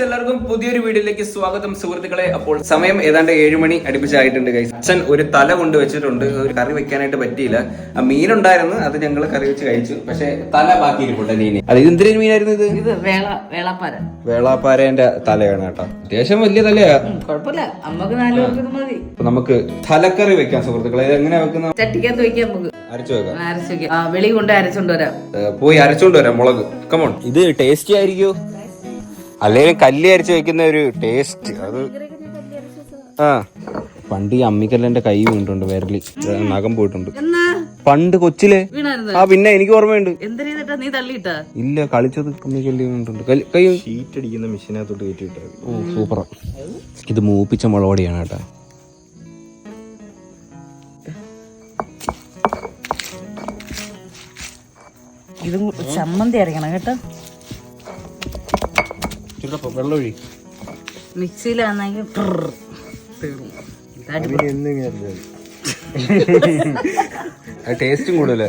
എല്ലാവർക്കും പുതിയൊരു വീഡിയോയിലേക്ക് സ്വാഗതം സുഹൃത്തുക്കളെ. അപ്പോൾ സമയം ഏതാണ്ട് 7 മണി അടുപ്പിച്ചായിട്ടുണ്ട് ഗൈസ്. അച്ഛൻ ഒരു തല കൊണ്ട് വെച്ചിട്ടുണ്ട്, ഒരു കറി വെക്കാനായിട്ട് പറ്റിയില്ല. ആ മീനുണ്ടായിരുന്നു, അത് ഞങ്ങൾ കറി വെച്ച് കഴിച്ചു. പക്ഷെ തല ബാക്കിയിരിപ്പുണ്ട് മീന്. അത് എന്തിനു മീനായിരുന്നു? ഇത് വേളാപ്പാരേന്റെ തലയാണ് കേട്ടോ. അത്യാവശ്യം വലിയ തലയാ, കുഴപ്പമില്ല. അമ്മക്ക് 4 പേർക്ക് മതി. നമുക്ക് തലക്കറി വെക്കാം സുഹൃത്തുക്കളെ. എങ്ങനെയാ വെക്കുന്ന? ചട്ടിക്കകത്ത് വെക്കാം, നമുക്ക് അരച്ചു വെക്കാം. വെളി കൊണ്ട് അരച്ചോണ്ട് വരാം. പോയി അരച്ചോണ്ട് വരാം മുളക്. കമോൺ. ഇത് ടേസ്റ്റി ആയിരിക്കും, അല്ലെങ്കിൽ കല്ലി അരച്ച് വെക്കുന്ന ഒരു ടേസ്റ്റ്. അത് പണ്ട് ഈ അമ്മിക്കല്ലന്റെ കൈ വീണിട്ടുണ്ട്, വിരലി നഖം പോയിട്ടുണ്ട് പണ്ട് കൊച്ചിലെ. പിന്നെ എനിക്ക് ഓർമ്മയുണ്ട്. ഇല്ല, കളിച്ചത് അമ്മിക്കല്ലി വീണിട്ടുണ്ട്. കൈ ഷീറ്റ് അടിക്കുന്ന മെഷീനകത്തോട്ട് കയറ്റിട്ട്. ഓ സൂപ്പറാ. ഇത് മൂപ്പിച്ച മുളകടിയാണ് കേട്ടാ. ഇത് ചമ്മന്തി അരക്കണം കേട്ടോ. വെള്ളമൊഴി മിക്സിയിലാണെങ്കിൽ ടേസ്റ്റും കൂടുതല.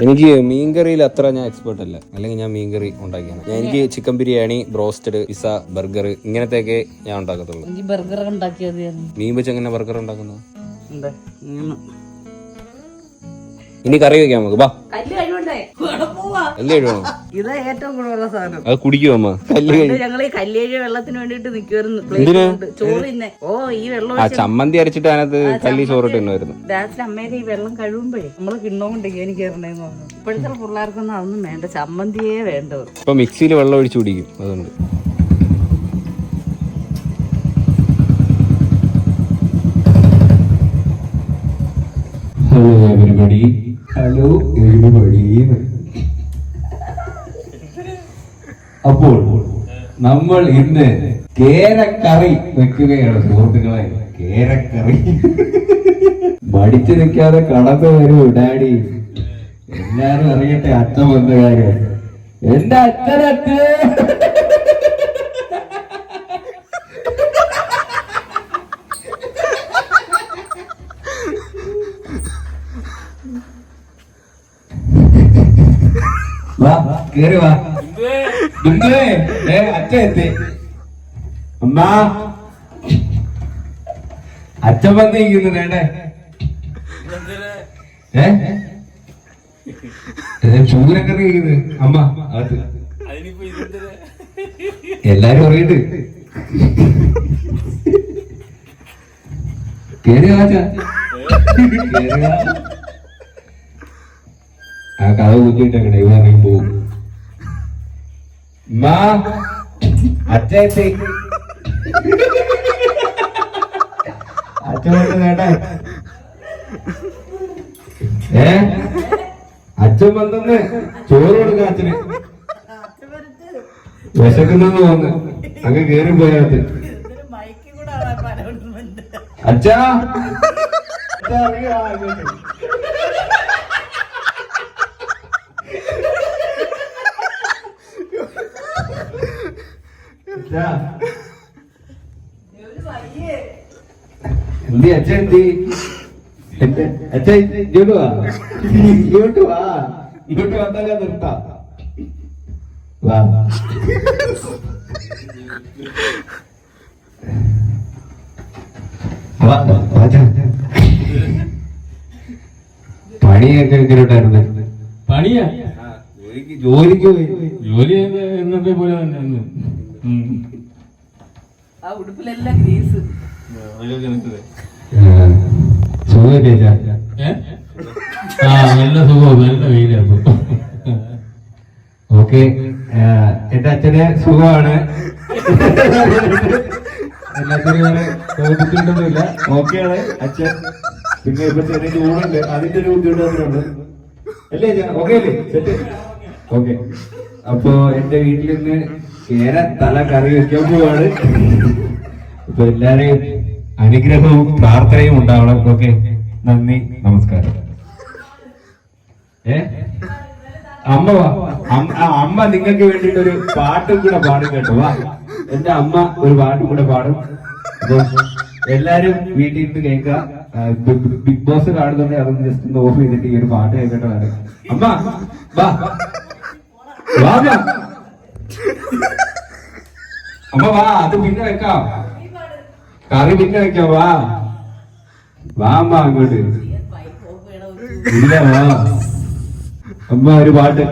എനിക്ക് മീൻകറിയിൽ അത്ര ഞാൻ എക്സ്പേർട്ട് അല്ല, അല്ലെങ്കിൽ ഞാൻ മീൻകറി ഉണ്ടാക്കിയാണ്. എനിക്ക് chicken biryani, broasted, pizza, burger ഇങ്ങനത്തെയൊക്കെ ഞാൻ ഉണ്ടാക്കത്തുള്ളൂ. മീൻ വെച്ച് എങ്ങനെ ബർഗർ ഉണ്ടാക്കുന്നത്? ഇനി കറി വെക്കാം നമുക്ക്. ബാ, ഇതാ ഏറ്റവും കൂടുതലുള്ള സാധനം. അത് കുടിക്കുമോ അമ്മ? ഞങ്ങൾ ഈ കല്ലേഴ് വെള്ളത്തിന് വേണ്ടിട്ട് നിക്കുവായിരുന്നു. ചോറിന്നെ ഈ വെള്ളം ചമ്മന്തി അരച്ചിട്ട് അതിനകത്ത് കല്ലി ചോറിട്ട് തിന്നുമായിരുന്നു. രാത്രി അമ്മയൊക്കെ ഈ വെള്ളം കഴിയുമ്പോഴേ നമ്മള് കിണ്ണോണ്ടിരിക്കും. എനിക്ക് കയറണേന്ന് പറഞ്ഞു. ഇപ്പോഴത്തെ പിള്ളേർക്കൊന്നും അതൊന്നും വേണ്ട, ചമ്മന്തിയേ വേണ്ടവർ. ഇപ്പൊ മിക്സിയിൽ വെള്ളം ഒഴിച്ചു കുടിക്കും. അതുകൊണ്ട് ഹലോ എവരിബഡി. അപ്പോൾ നമ്മൾ ഇന്ന് കേരക്കറി വെക്കുകയാണ് സുഹൃത്തുക്കളെ. കേരക്കറി മടിച്ചു നിൽക്കാതെ കടന്നു വരൂ ഡാഡി. എല്ലാരും അറിയട്ടെ അച്ഛൻ വന്ന കാര്യം. എന്റെ അച്ഛനച്ഛ കേറി വാ. അച്ഛൻ എത്തി. അമ്മ അച്ഛൻ വന്നിരിക്കുന്നു. വേണ്ടേ ചൂരക്കറി കഴിക്കുന്നത് അമ്മ. അത് എല്ലാരും അറിയട്ട്. കേറി വാ. ആ കഥ കുത്തിയിട്ടേ ഇവ ഇറങ്ങി പോകും. അച്ഛൻ വേണ്ടേ? അച്ഛൻ വന്നെന്ന് ചോറ് കൊടുക്ക. അച്ഛന് വിശക്കുന്നെന്ന് തോന്നുന്നു. അങ്ങ് കേറി പോയകത്ത്. അച്ഛാ എന്തി അച്ഛൻ എന്തി? അച്ഛൻ ഇങ്ങോട്ട് വാ. ഇങ്ങോട്ട് വാ. ഇങ്ങോട്ട് വന്നാലേ നിർത്താം. വാ. പണിയൊക്കെ എങ്ങനെ ഉണ്ടായിരുന്നു? പണിയാ? ജോലിക്ക് പോയി. ജോലി എന്നത്തെ പോലെ തന്നെ. ആ ഉടുപ്പിലെല്ലാം ഗ്രീസ്. നല്ല സുഖം, നല്ല വെയിലാണ്. ഓക്കെ, എന്റെ അച്ഛന് സുഖമാണ്. തോന്നിച്ചിട്ടൊന്നുമില്ല. ഓക്കെയാണ് അച്ഛൻ. പിന്നെ ഇപ്പൊ ചെറിയ ചൂടുണ്ട്, അതിന്റെ ഒരു ബുദ്ധിമുട്ടുണ്ട് അല്ലേ? ഓക്കെ അല്ലേ? സെറ്റ്. ഓക്കെ, അപ്പൊ എന്റെ വീട്ടിൽ നിന്ന് കേര തല കറി വെക്കാൻ പോവാണ്. അപ്പൊ എല്ലാരെയും അനുഗ്രഹവും പ്രാർത്ഥനയും ഉണ്ടാവണം. ഓക്കെ, നന്ദി, നമസ്കാരം. അമ്മ വാ. അമ്മ നിങ്ങൾക്ക് വേണ്ടിട്ട് ഒരു പാട്ടും കൂടെ പാടും കേട്ടോ. വാ, എന്റെ അമ്മ ഒരു പാട്ടും കൂടെ പാടും. അപ്പൊ എല്ലാരും വീട്ടിൽ നിന്ന് കേൾക്കുക. ബിഗ് ബോസ് കാണുന്നുണ്ടെങ്കിൽ അതൊന്ന് ജസ്റ്റ് ഒന്ന് ഓഫ് ചെയ്തിട്ട് ഈ ഒരു പാട്ട് കേൾക്കേണ്ടതാണ്. അമ്മ വാ വാ അമ്മ. അമ്മ വാ, അത് പിന്നെ വെക്കാം, കറി പിന്നെ വെക്കാം. വാ വാ അമ്മ അങ്ങോട്ട്. ഇല്ല വാ അമ്മ, ഒരു പാട്ട്.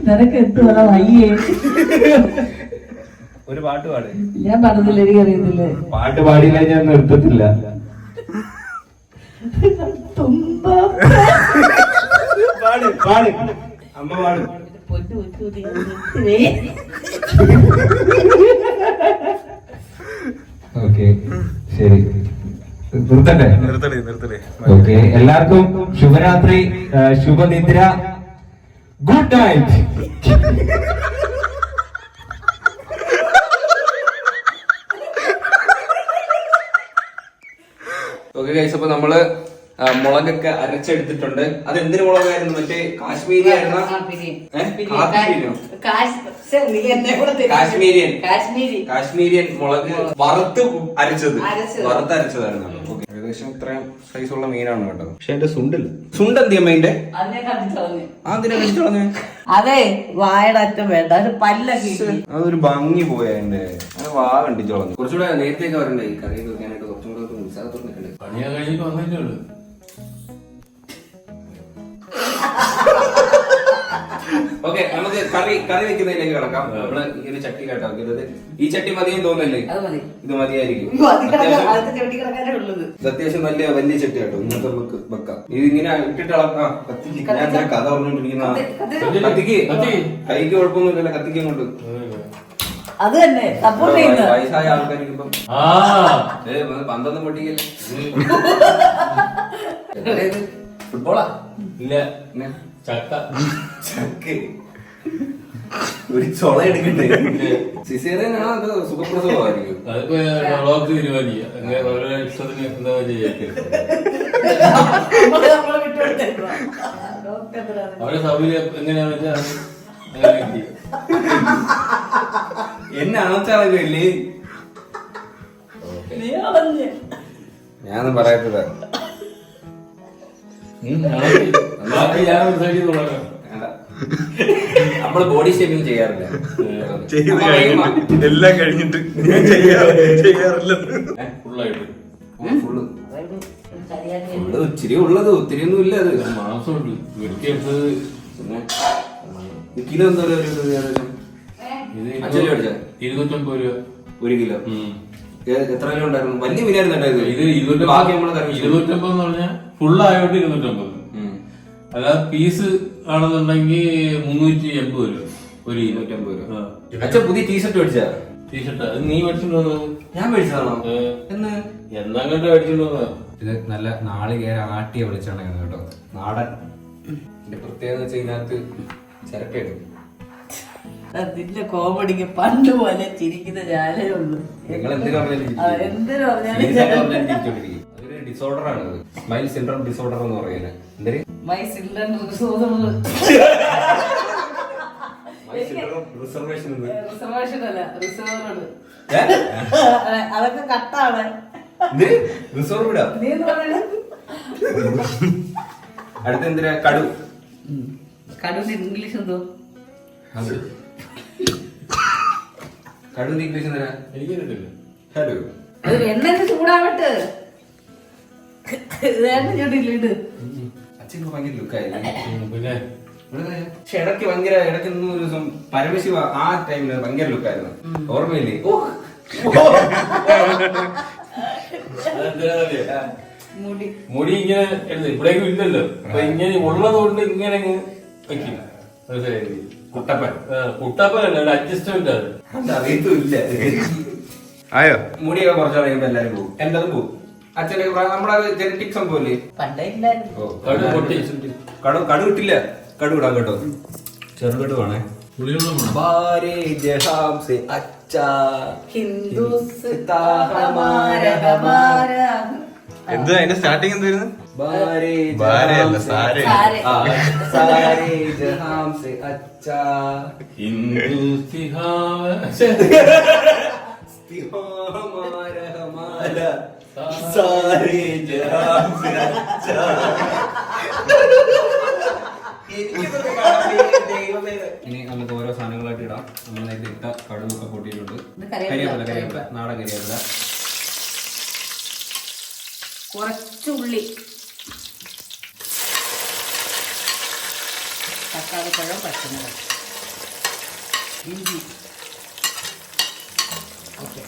നിനക്ക് എന്തുവാ വയ്യേ? ഒരു പാട്ട് പാട്. ഞാൻ പറഞ്ഞില്ല, എനിക്ക് അറിയത്തില്ലേ. പാട്ട് പാടിയില്ല, ഞാൻ നിർത്തത്തില്ല. പാട് പാട് അമ്മ പാട്. ഓക്കെ ശരി, നിർത്തട്ടെ. ഓക്കെ, എല്ലാവർക്കും ശുഭരാത്രി, ശുഭനിദ്ര, ഗുഡ് നൈറ്റ്. ഓക്കെ ഗൈസ്, അപ്പൊ നമ്മള് മുളകൊക്കെ അരച്ചെടുത്തിട്ടുണ്ട്. അത് എന്തിനു മുളകായിരുന്നു? മറ്റേ കാശ്മീരി ആയിരുന്ന കാശ്മീരിയൻ മുളക് വറുത്തരച്ചതായിരുന്നു. ഏകദേശം ഇത്രയും സൈസുള്ള മീനാണ് കേട്ടോ. പക്ഷെ അതിന്റെ സുണ്ടില്ല. സുണ്ട് എന്ത് അമ്മേന്റെ? അതെ, വായുടെ അറ്റം വേണ്ട, ഒരു പല്ലൊക്കെ. അതൊരു ഭംഗി പോയ എന്റെ വാ കണ്ടിച്ചോളഞ്ഞു. കുറച്ചുകൂടെ നേരത്തേക്ക് വരണ്ടേ ഈ കറി വെക്കാനായിട്ട്? കുറച്ചും കൂടെ ഉത്സാഹത്തോടെ നിൽക്കണ്ടേ? പണിയാ കഴിഞ്ഞിട്ട് വന്നിട്ടേ ഉള്ളൂ. ഓക്കെ, നമുക്ക് കറി വെക്കുന്നതിലേക്ക് കിടക്കാം. നമ്മള് ഈ ഒരു ചട്ടിയിലാട്ടോ വെക്കുന്നത്. ഈ ചട്ടി മതിയെന്ന് തോന്നല്ലേ? ഇത് മതിയായിരിക്കും. ഇത് അത്യാവശ്യം വലിയ ചട്ടി കേട്ടോ. ഇങ്ങനത്തെ നമുക്ക് വെക്കാം. ഇത് ഇങ്ങനെ ഇട്ടിട്ട് ഇളക്കാം. ഞാൻ ഇങ്ങനെ കഥ പറഞ്ഞോണ്ടിരിക്കുന്ന കത്തിക്ക് കൈക്ക് കുഴപ്പമൊന്നുമില്ലല്ലോ. കത്തിക്ക് കൊണ്ട് അത് തന്നെ സപ്പോർട്ട് ചെയ്യുന്നത്. വയസ്സായ ആൾക്കാരിപ്പം പന്തൊന്നും പൊട്ടിക്കല്ലേ. ഫുട്ബോളാ? ഇല്ല, ചക്ക. ഒരു ചൊള എടുക്കണ്ടേ? സിസേറിയനാണോ അത് സുഖപ്രസവമായിരിക്കും? അതിപ്പോ ഡോക്ടർ തീരുമാനിക്കുക. അങ്ങനെ ഓരോ ഇഷ്ടത്തിന് എന്താ ചെയ്യാ. അവരുടെ സൗകര്യം എങ്ങനെയാന്ന് വെച്ചാൽ അങ്ങനെ എന്നെ അണച്ചാളല്ലേ? ഞാനൊന്നും പറയത്തില്ല. നമ്മള് ബോഡി ഷേപ്പിംഗ് ചെയ്യാറില്ല. എല്ലാം കഴിഞ്ഞിട്ട് ചെയ്യാറില്ല. ഫുള്ള് ഇച്ചിരി ഉള്ളത്, ഒത്തിരി ഒന്നും ഇല്ല. അത് മാസമുണ്ട് വെട്ടിയെടുത്തത്. കിലോ എന്താ അച്ഛൻ മേടിച്ച? 250 രൂപ 1 കിലോ. എത്ര കിലോ ഉണ്ടായിരുന്നു? വലിയ മീനായിരുന്നു. ഇത് 250 എന്ന് പറഞ്ഞാൽ ഫുള്ളായോട്ട് 250. അല്ലാതെ പീസ് ആണെന്നുണ്ടെങ്കിൽ 380 രൂപ. 250 രൂപ. അച്ഛൻ പുതിയ ടീഷർട്ട് മേടിച്ച? ടീഷർട്ട് അത് നീ മേടിച്ചിട്ടുണ്ടോ? ഞാൻ മേടിച്ചതാണോ? എന്നങ്ങോട്ട് മേടിച്ചിട്ടുണ്ടോ? ഇത് നല്ല നാളികേര ആട്ടിയ വെളിച്ചെണ്ണയാണ് കേട്ടോ, നാടൻ. ഇതിന്റെ പ്രത്യേകത വെച്ചാൽ ഇതിനകത്ത് ചിരട്ടയിടും. അതിന്റെ കോമഡിക്ക് പണ്ട് പോലെ ചിരിക്കുന്ന ഞാനേ ഉള്ളൂ. നിങ്ങൾ എന്തിനു പറഞ്ഞാലും അതൊരു ഡിസോർഡർ ആണ്. സ്മൈൽ സിൻഡ്രോം ഡിസോർഡർ എന്ന് പറയുന്നത്. എന്തൊരു റിസർവേഷൻ അല്ല, റിസർവ്. അതൊക്കെ കട്ടാണ്. റിസോർവ് ഇടാ. അടുത്ത എന്തിനാ? കടു. കടുവിന്റെ ഇംഗ്ലീഷ് എന്തോ? കടുവിന്റെ ഇംഗ്ലീഷ് എന്തിനാ? ഹലോ, അത് എണ്ണ ചൂടാവട്ട്. ഇട്. അച്ഛൻ ഭയങ്കര ലുക്കായിരുന്നു. പിന്നെ പക്ഷെ ഇടയ്ക്ക് ഇടയ്ക്കൊന്നും ഒരു ദിവസം പരമശിവ ആ ടൈമില് ഭയങ്കര ലുക്കായിരുന്നു. ഓർമ്മയില്ലേ? മുടി ഇങ്ങനെ എടുത്ത് ഇവിടേക്കും ഇല്ലല്ലോ. അപ്പൊ ഇങ്ങനെ ഉള്ളത് കൊണ്ട് ഇങ്ങനെ വെക്കും. കുട്ടപ്പൻ. കുട്ടപ്പനല്ല, അഡ്ജസ്റ്റ്മെന്റ് ആണ്. അറിയത്തുമില്ല. ആയോ? മുടിയൊക്കെ കുറച്ചാൽ കഴിയുമ്പോ എല്ലാരും പോകും. എന്റതും പോകും. അച്ഛന്റെ നമ്മുടെ ജനറ്റിക് സംഭവല്ലേ? പണ്ടേ ഇല്ലായിരുന്നു. കടു കിട്ടില്ല. കടു ഇടാൻ കേട്ടോ. ചെറുകടു വേണേ. എന്ത് അതിന്റെ സ്റ്റാർട്ടിങ് എന്തായിരുന്നു? ഇനി നമുക്ക് ഓരോ സാധനങ്ങളായിട്ട് ഇടാം. നമ്മൾ നേരത്തെ ഇട്ട കടുകൊക്കെ പൊട്ടിയിട്ടുണ്ട്. കരിയാപ്പില, നാടൻ കരിയാപ്പില, കുറച്ചുള്ളി, തക്കാളിപ്പഴം, പച്ചമുളക്, ഇഞ്ചി. ഓക്കെ,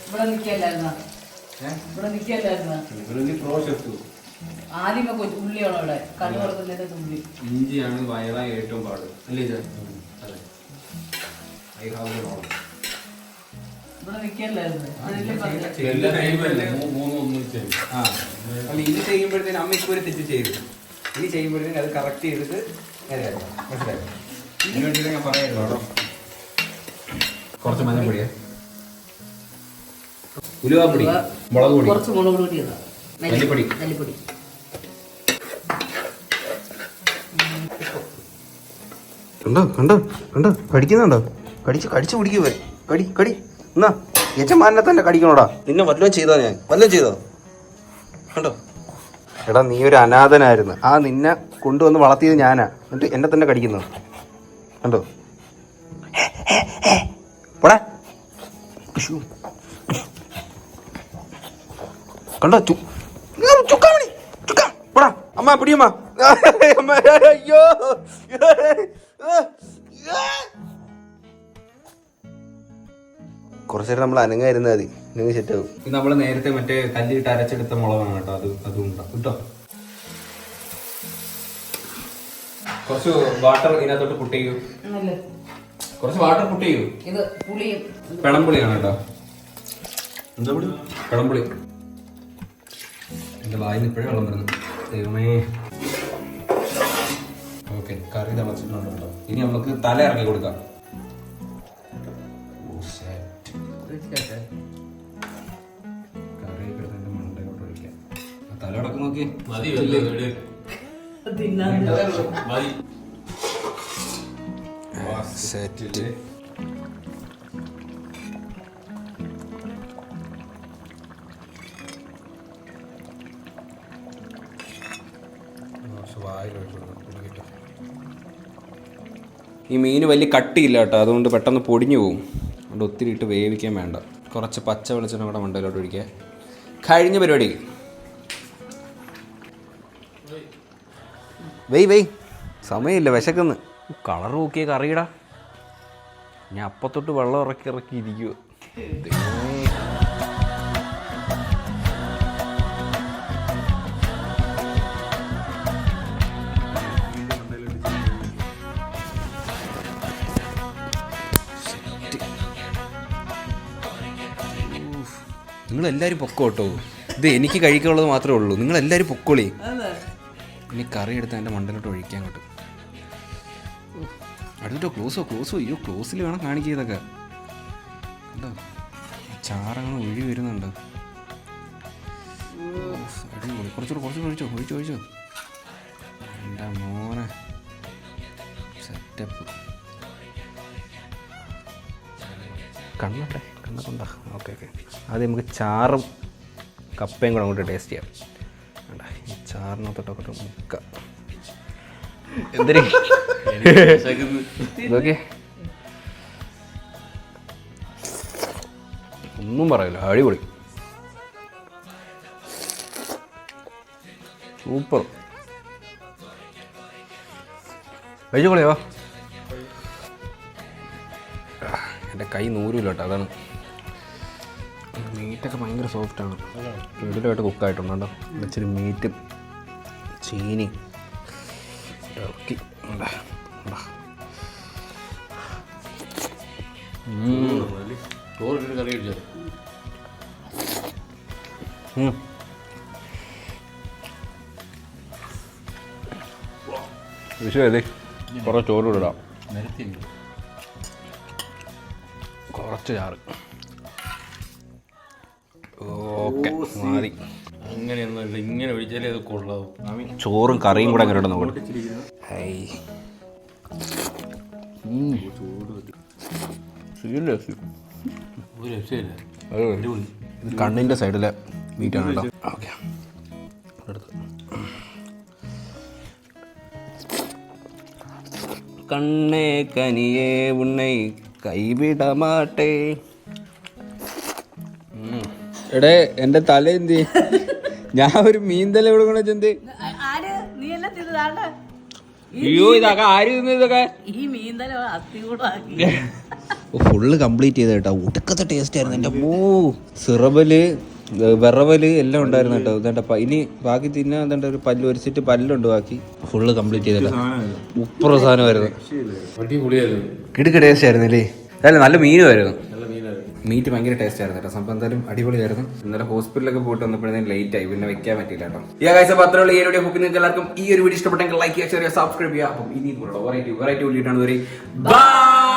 ഇവിടെ നിൽക്കല്ലായിരുന്ന ആദ്യമേ ഉള്ളിയാണോ ഇവിടെ കണ്ണു തുറക്കുന്നതിന്റെ തുള്ളി. ഇഞ്ചിയാണ് വയറാൻ ഏറ്റവും പാട് അല്ലേ? അതെ, ഐ ഹാവ് ദ നോളജ്. ഇവിടെ നിൽക്കല്ലായിരുന്നു. അല്ല, ഇത് ചെയ്യുമ്പോഴത്തേനും അമ്മ ഇപ്പൊ ഒരു തെറ്റ് ചെയ്തു. ഇത് ചെയ്യുമ്പോഴത്തേനും അത് കറക്റ്റ് ചെയ്തിട്ട് നേരെയാക്കാം. മനസ്സിലായി? ഇതിന് വേണ്ടിയിട്ട് ഞാൻ പറയായിരുന്നു കേട്ടോ. കുറച്ച് മഞ്ഞപ്പൊടിയാ, ഉലുവാപ്പൊടി, മുളക് പൊടി, കുറച്ച് മുളക് പൊടി, മല്ലിപ്പൊടി, മല്ലിപ്പൊടി. കണ്ടോ കണ്ടോ കണ്ടോ, കടിക്കുന്നുണ്ടോ? കടിച്ചു പിടിക്കുവേ. കടി എന്നാ യജമാനെ തന്നെ കടിക്കണോടാ. നിന്നെ വല്ലതും ചെയ്തോ? ഞാൻ വല്ലതും ചെയ്തോ? കണ്ടോ? എടാ, നീ ഒരു അനാഥനായിരുന്നു. ആ നിന്നെ കൊണ്ടുവന്ന് വളർത്തിയത് ഞാനാ. എന്നിട്ട് എന്നെ തന്നെ കടിക്കുന്നു. കണ്ടോ? പോടാ. കണ്ടോ? ചുക്കാമണി, ചുക്കാ. പോടാ. അമ്മ പിടിയമ്മ. അയ്യോ, കുറച്ചു നേരം നമ്മൾ അനങ്ങായിരുന്നാൽ മതി, നിങ്ങൾ സെറ്റാവും. ഇത് നമ്മൾ നേരത്തെ മറ്റേ കല്ലിട്ട് അരച്ചെടുത്ത മുളകാണ് കേട്ടോ. അതും ഉണ്ടാവും കേട്ടോ. കുറച്ച് വാട്ടർ ഇതിനകത്തോട്ട് പുട്ട് ചെയ്യൂ. കുറച്ച് വാട്ടർ പുട്ട് ചെയ്യൂ. ഇത് പുളിയും പെടംപുളിയാണ് കേട്ടോ. എന്താ പുളി? പെടംപുളി. എന്റെ വായിന്ന് ഇപ്പോഴേ വെള്ളം വരുന്നു. ദൈവമേ. ഓക്കെ, കറി തിളച്ചിട്ടുണ്ട് കേട്ടോ. ഇനി നമുക്ക് തല ഇറക്കി കൊടുക്കാം. കറി കിടന്നതിന്റെ മണ്ടയോട്ട് ഒഴിക്കാം. തല ഇടക്ക് നോക്കി മതി. സെറ്റ്. ഈ മീന് വലിയ കട്ടിയില്ല കേട്ടോ, അതുകൊണ്ട് പെട്ടെന്ന് പൊടിഞ്ഞു പോകും. അതുകൊണ്ട് ഒത്തിരി ഇട്ട് വേവിക്കാൻ വേണ്ട. കുറച്ച് പച്ച വെളിച്ചെണ്ണ കൂടെ മണ്ടയിലോട്ട് ഒഴിക്കുക. കഴിഞ്ഞ പരിപാടി. വെയ് സമയമില്ല, വിശക്കുന്ന്. കളർ നോക്കിയ കറിയിടാ. ഞാൻ അപ്പത്തൊട്ട് വെള്ളം ഇറക്കി ഇരിക്കുക. നിങ്ങളെല്ലാവരും പൊക്കോ കേട്ടോ. ഇത് എനിക്ക് കഴിക്കാനുള്ളത് മാത്രമേ ഉള്ളൂ. നിങ്ങളെല്ലാവരും പൊക്കോളി. ഇനി കറി എടുത്ത് എൻ്റെ മണ്ടലോട്ട് ഒഴിക്കാൻ അങ്ങോട്ട്. അടുത്തിട്ടോ, ക്ലോസോ. അയ്യോ, ക്ലോസിൽ വേണം കാണിക്കുക. ഇതൊക്കെ കണ്ടോ, ചാറങ്ങനെ ഒഴി വരുന്നുണ്ട്. അടിപൊളി. കുറച്ചുകൂടെ ഒഴിച്ചോ. എൻ്റെ മോനെ, സെറ്റപ്പ്. കണ്ണൊക്കെ. ഓക്കെ. ആദ്യം നമുക്ക് ചാറും കപ്പയും കൂടെ അങ്ങോട്ട് ടേസ്റ്റ് ചെയ്യാം. ഈ ചാറിനകത്തോട്ടൊക്കെ മുക്ക. എന്തിനു ഇതൊക്കെ ഒന്നും പറയില്ല, അടിപൊളി, സൂപ്പർ. കഴിച്ചോളിയോ. എൻ്റെ കൈ നൂരില്ല കേട്ടോ, അതാണ്. മീറ്റൊക്കെ ഭയങ്കര സോഫ്റ്റാണ്, കിടിലമായിട്ട് കുക്കായിട്ടുണ്ട് കേട്ടോ. ഇച്ചിരി മീറ്റും ചീനി ഇറക്കി. വിഷയല്ലേ, കുറേ ചോറ് ഇടാം, കുറച്ച് ചാറ്. ഓക്കെ, മതി. അങ്ങനെയൊന്നുമില്ല, ഇങ്ങനെ ഒഴിച്ചാലേ അത് കൊള്ളാവും. ചോറും കറിയും കൂടെ അങ്ങനെ ഇടുന്നു. ഒരു രക്ഷയില്ല. കണ്ണിന്റെ സൈഡിലെ മീറ്റാണ് കേട്ടോ. ഓക്കെ, കണ്ണേ കനിയേ ഉണ്ണൈ കൈവിട മാട്ടേ. എടേ എന്റെ തല എന്ത്? ഞാൻ ഒരു മീൻതല ഇവിടെ കൊണ്ടു എന്ത്? അയ്യോ, ഇതൊക്കെ ആര് തിന്നു? ഇതൊക്കെ ഈ മീൻതല അസ്ഥി കൂടെ ആക്കി ഫുള്ള് കംപ്ലീറ്റ് ചെയ്ത കേട്ടോ. ഒടുക്കത്തെ ടേസ്റ്റ് ആയിരുന്നു എൻ്റെ മോ. സിറബല് വിറവല് എല്ലാം ഉണ്ടായിരുന്നു കേട്ടോ. ഇതേണ്ട ഇനി ബാക്കി തിന്നാൻ എന്താ ഒരു പല്ല് ഒരിച്ചിട്ട് പല്ലുണ്ട് ബാക്കി. ഫുള്ള് കംപ്ലീറ്റ് ചെയ്തല്ലോ. ഉപ്പുറ സാധനമായിരുന്നു. അടിപൊളിയായിരുന്നു. കിടുക്ക് ടേസ്റ്റ് ആയിരുന്നു അല്ലേ? അതല്ല നല്ല മീനുമായിരുന്നു. നല്ല മീനായിരുന്നു. മീറ്റ് ഭയങ്കര ടേസ്റ്റ് ആയിരുന്നു കേട്ടോ. സംഭവം എന്തായാലും അടിപൊളിയായിരുന്നു. ഇന്നലെ ഹോസ്പിറ്റലിലൊക്കെ പോയിട്ട് വന്നപ്പോഴത്തേക്കും ലേറ്റ് ആയി, പിന്നെ വെക്കാൻ പറ്റില്ല കേട്ടോ. അത്രയുള്ള ഈ വീഡിയോ നിങ്ങൾക്ക് എല്ലാവർക്കും ഈ ഒരു വീഡിയോ ഇഷ്ടപ്പെട്ടെങ്കിൽ ലൈക്ക് ചെയ്യുക, ഷെയർ ചെയ്യുക, സബ്സ്ക്രൈബ് ചെയ്യുക. അപ്പം ഇനി വെറൈറ്റി വീഡിയോ ആണ്. ബൈ.